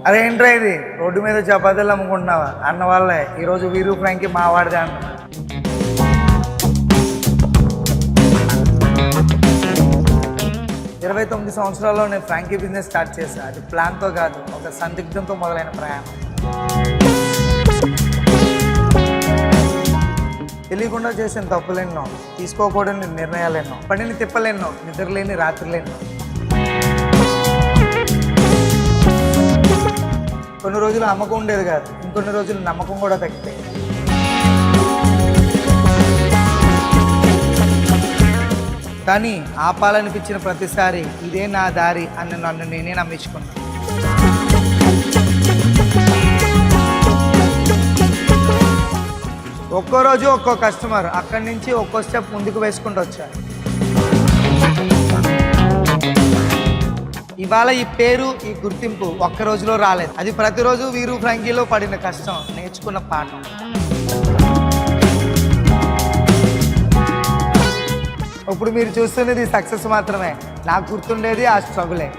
అరే ఏంట్రా ఇది రోడ్డు మీద చపాతీలు అమ్ముకుంటున్నావా అన్న వాళ్ళే ఈరోజు వీరు ఫ్రాంకీ మా వాడిదే అంటున్నా. 29 సంవత్సరాల్లో నేను ఫ్రాంకీ బిజినెస్ స్టార్ట్ చేశాను. అది ప్లాన్తో కాదు, ఒక సందిగ్ధంతో మొదలైన ప్రయాణం. తెలియకుండా చేసిన తప్పులెన్నో, తీసుకోకూడని నిర్ణయాలెన్నో, పడిని తిప్పలెన్నో, నిద్రలేని రాత్రులెన్నో. కొన్ని రోజులు నమ్మకం ఉండేది కాదు, ఇంకొన్ని రోజులు నమ్మకం కూడా తగ్గిపోయింది. కానీ ఆపాలనిపించిన ప్రతిసారి ఇదే నా దారి అని నన్ను నేనే నమ్మించుకున్నాను. ఒక్కో రోజు ఒక్కో కస్టమర్, అక్కడి నుంచి ఒక్కో స్టెప్ ముందుకు వేసుకుంటూ వచ్చారు. ఇవాళ ఈ పేరు, ఈ గుర్తింపు ఒక్క రోజులో రాలేదు. అది ప్రతిరోజు వీరు ఫ్రాంకీలో పడిన కష్టం, నేర్చుకున్న పాఠం. ఇప్పుడు మీరు చూస్తున్నది సక్సెస్ మాత్రమే, నాకు గుర్తుండేది ఆ స్ట్రగులే.